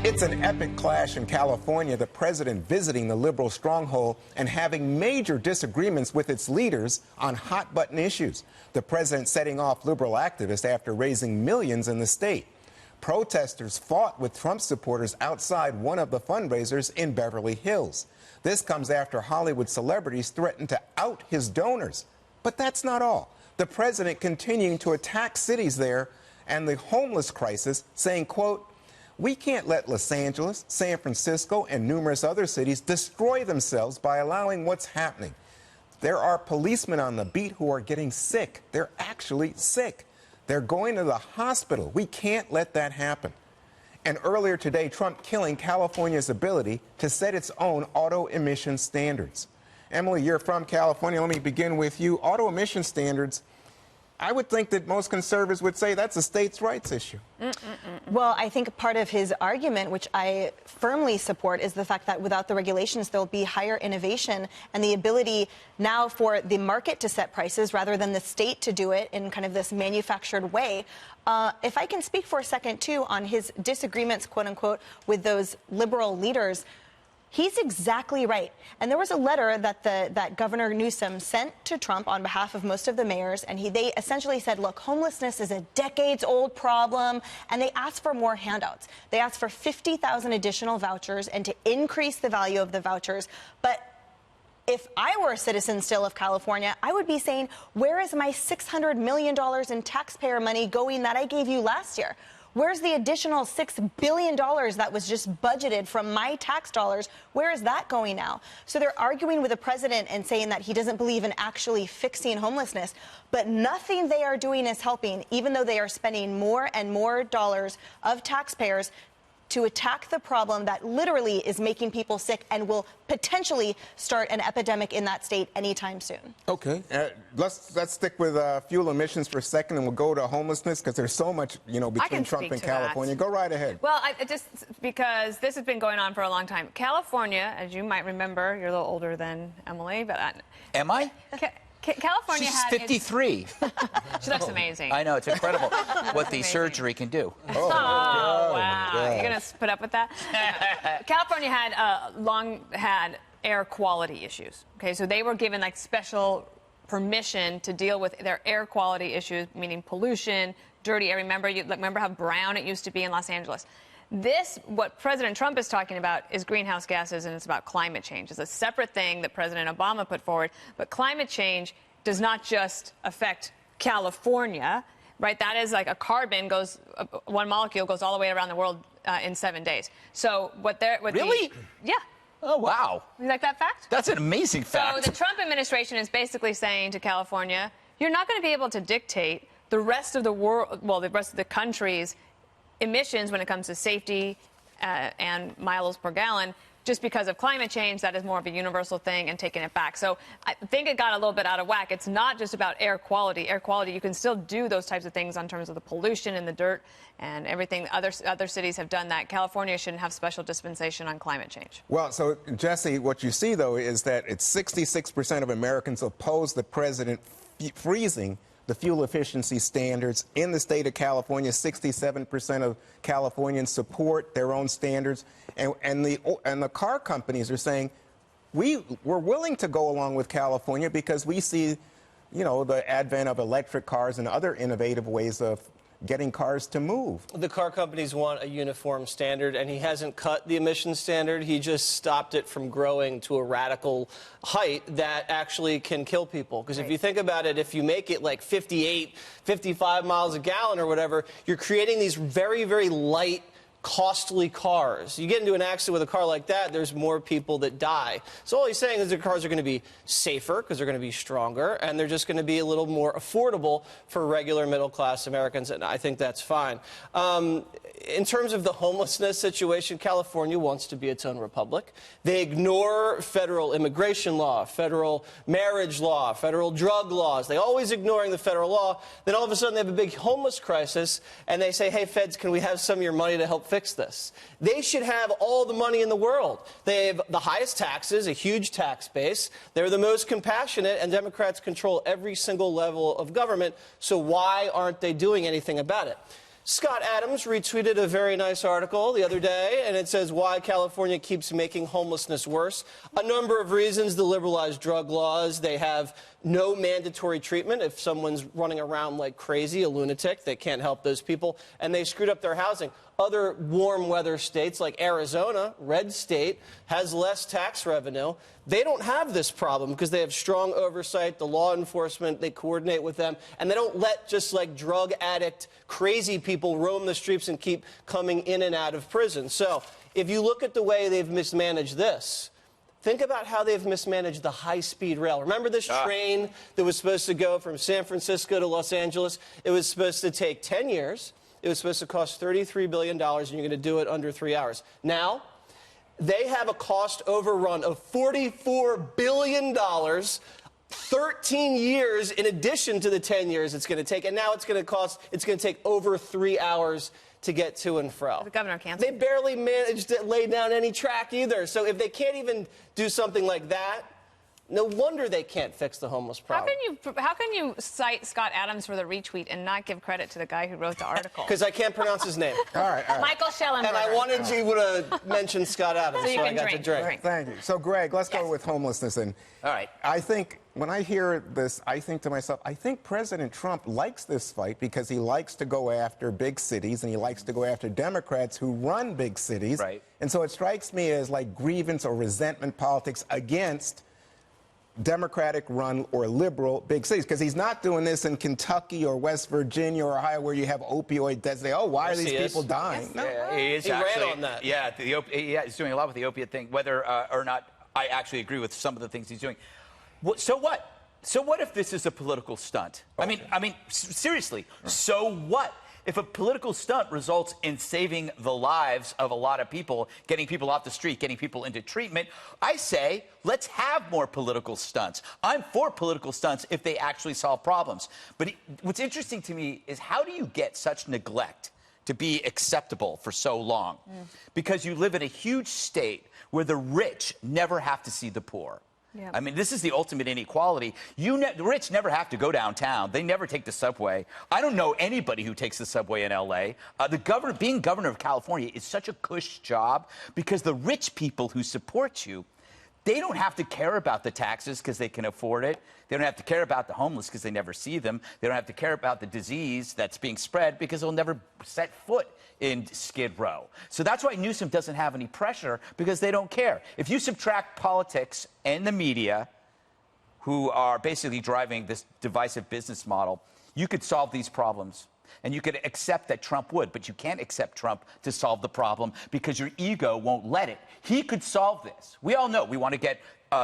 It's an epic clash in California, the president visiting the liberal stronghold and having major disagreements with its leaders on hot-button issues. The president setting off liberal activists after raising millions in the state. Protesters fought with Trump supporters outside one of the fundraisers in Beverly Hills. This comes after Hollywood celebrities threatened to out his donors. But that's not all. The president continuing to attack cities there and the homeless crisis, saying, quote, "We can't let Los Angeles, San Francisco, and numerous other cities destroy themselves by allowing what's happening. There are policemen on the beat who are getting sick. They're actually sick. They're going to the hospital. We can't let that happen." And earlier today, Trump killing California's ability to set its own auto emission standards. Emily, you're from California. Let me begin with you. Auto emission standards, I would think that most conservatives would say that's a states' rights issue. Well, I think part of his argument, which I firmly support, is the fact that without the regulations, there'll be higher innovation and the ability now for the market to set prices rather than the state to do it in kind of this manufactured way. If I can speak for a second, too, on his disagreements, quote unquote, with those liberal leaders, he's exactly right. And there was a letter that Governor Newsom sent to Trump on behalf of most of the mayors, and they essentially said, look, homelessness is a decades-old problem, and they asked for more handouts. They asked for 50,000 additional vouchers and to increase the value of the vouchers. But if I were a citizen still of California, I would be saying, where is my $600 million in taxpayer money going that I gave you last year? Where's the additional $6 billion that was just budgeted from my tax dollars? Where is that going now? So they're arguing with the president and saying that he doesn't believe in actually fixing homelessness. But nothing they are doing is helping, even though they are spending more and more dollars of taxpayers to attack the problem that literally is making people sick and will potentially start an epidemic in that state anytime soon. Okay, let's stick with fuel emissions for a second, and we'll go to homelessness because there's so much, between Trump and California. Go right ahead. Well, because this has been going on for a long time. California, as you might remember, you're a little older than Emily, but am I? California She's 53. She looks amazing. I know, it's incredible what the surgery can do. Oh, wow. You're going to put up with that? California had long had air quality issues. Okay, so they were given like special permission to deal with their air quality issues, meaning pollution, dirty air. Remember how brown it used to be in Los Angeles? What President Trump is talking about is greenhouse gases, and it's about climate change. It's a separate thing that President Obama put forward. But climate change does not just affect California, right? That is like a carbon one molecule goes all the way around the world in 7 days. So Really? Yeah. Oh, wow. You like that fact? That's an amazing fact. So the Trump administration is basically saying to California, you're not going to be able to dictate the rest of the world, well, the rest of the country's emissions when it comes to safety and miles per gallon just because of climate change. That is more of a universal thing, and taking it back. So I think it got a little bit out of whack. It's not just about air quality. Air quality, you can still do those types of things in terms of the pollution and the dirt and everything. Other cities have done that. California shouldn't have special dispensation on climate change. Well, so, Jesse, what you see, though, is that it's 66% of Americans oppose the president freezing the fuel efficiency standards in the state of California. 67% of Californians support their own standards, and the car companies are saying we're willing to go along with California because we see, the advent of electric cars and other innovative ways of getting cars to move. The car companies want a uniform standard, and he hasn't cut the emissions standard. He just stopped it from growing to a radical height that actually can kill people. Because if you think about it, if you make it like 58, 55 miles a gallon or whatever, you're creating these very, very light, costly cars. You get into an accident with a car like that, there's more people that die. So all he's saying is the cars are going to be safer because they're going to be stronger, and they're just going to be a little more affordable for regular middle-class Americans, and I think that's fine. In terms of the homelessness situation, California wants to be its own republic. They ignore federal immigration law, federal marriage law, federal drug laws. They always ignoring the federal law. Then all of a sudden they have a big homeless crisis, and they say, hey, feds, can we have some of your money to help fix this? They should have all the money in the world. They have the highest taxes, a huge tax base. They're the most compassionate, and Democrats control every single level of government. So why aren't they doing anything about it? Scott Adams retweeted a very nice article the other day, and it says why California keeps making homelessness worse. A number of reasons: the liberalized drug laws, they have no mandatory treatment if someone's running around like crazy, a lunatic. They can't help those people, and they screwed up their housing. Other warm weather states like Arizona, red state, has less tax revenue. They don't have this problem because they have strong oversight, the law enforcement, they coordinate with them, and they don't let just like drug addict, crazy people roam the streets and keep coming in and out of prison. So if you look at the way they've mismanaged this, think about how they've mismanaged the high-speed rail. Remember this train that was supposed to go from San Francisco to Los Angeles? It was supposed to take 10 years. It was supposed to cost $33 billion, and you're going to do it under 3 hours. Now, they have a cost overrun of $44 billion, 13 years in addition to the 10 years it's going to take, and now it's going to take over 3 hours to get to and fro. The governor canceled. They barely managed to lay down any track either. So if they can't even do something like that, no wonder they can't fix the homeless problem. How can you cite Scott Adams for the retweet and not give credit to the guy who wrote the article? Because I can't pronounce his name. All right. Michael Schellenberger. And I wanted to mention Scott Adams, So you I can got to drink. Thank you. So, Greg, let's go with homelessness. And All right. I think when I hear this, I think to myself, I think President Trump likes this fight because he likes to go after big cities and he likes to go after Democrats who run big cities. Right. And so it strikes me as like grievance or resentment politics against Democratic-run or liberal big cities, because he's not doing this in Kentucky or West Virginia or Ohio where you have opioid deaths. Oh, why are these people dying? Yes. No. Yeah, he is He ran actually, on that. Yeah, he's doing a lot with the opiate thing. Whether or not I actually agree with some of the things he's doing. So what? So what if this is a political stunt? Okay. I mean, seriously. So what? If a political stunt results in saving the lives of a lot of people, getting people off the street, getting people into treatment, I say, let's have more political stunts. I'm for political stunts if they actually solve problems. But what's interesting to me is how do you get such neglect to be acceptable for so long? Because you live in a huge state where the rich never have to see the poor. Yep. I mean, this is the ultimate inequality. The rich never have to go downtown. They never take the subway. I don't know anybody who takes the subway in L.A. Being governor of California is such a cush job because the rich people who support you, they don't have to care about the taxes because they can afford it. They don't have to care about the homeless because they never see them. They don't have to care about the disease that's being spread because they'll never set foot in Skid Row. So that's why Newsom doesn't have any pressure, because they don't care. If you subtract politics and the media, who are basically driving this divisive business model, you could solve these problems. And you could accept that Trump would, but you can't accept Trump to solve the problem because your ego won't let it. He could solve this. We all know we want to get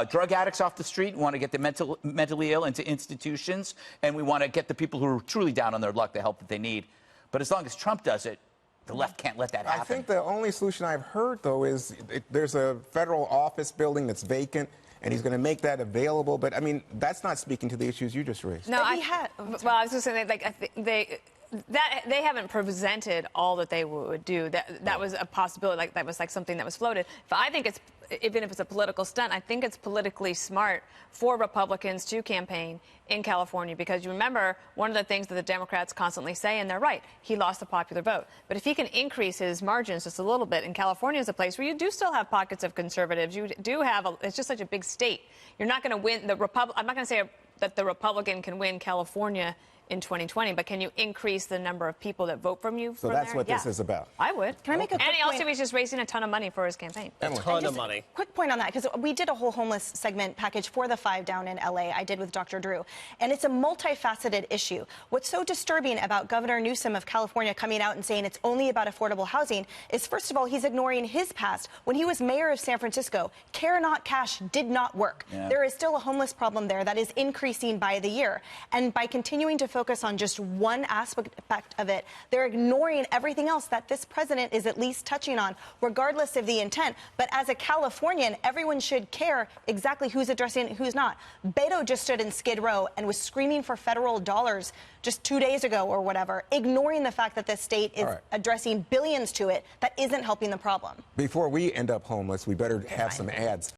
drug addicts off the street. We want to get the mentally ill into institutions. And we want to get the people who are truly down on their luck the help that they need. But as long as Trump does it, the left can't let that happen. I think the only solution I've heard, though, is there's a federal office building that's vacant, and he's going to make that available. But, I mean, that's not speaking to the issues you just raised. No, But he had. Well, I was just saying, they haven't presented all that they would do. That was a possibility. That was something that was floated. But I think even if it's a political stunt, I think it's politically smart for Republicans to campaign in California, because you remember one of the things that the Democrats constantly say, and they're right, he lost the popular vote. But if he can increase his margins just a little bit, and California is a place where you do still have pockets of conservatives, you do have it's just such a big state. You're not going to win I'm not going to say that the Republican can win California in 2020, but can you increase the number of people that vote from you? So that's what this is about. I would. Can I make a quick And also, point? he's just raising a ton of money for his campaign. A ton of money. Quick point on that, because we did a whole homeless segment package for the 5 down in L.A. I did with Dr. Drew, and it's a multifaceted issue. What's so disturbing about Governor Newsom of California coming out and saying it's only about affordable housing is, first of all, he's ignoring his past. When he was mayor of San Francisco, care not cash did not work. Yeah. There is still a homeless problem there that is increasing by the year. And by continuing to focus on just one aspect of it, they're ignoring everything else that this president is at least touching on, regardless of the intent. But as a Californian, everyone should care exactly who's addressing it, who's not. Beto just stood in Skid Row and was screaming for federal dollars just 2 days ago or whatever, ignoring the fact that the state is addressing billions to it that isn't helping the problem. Before we end up homeless, we better have some ads.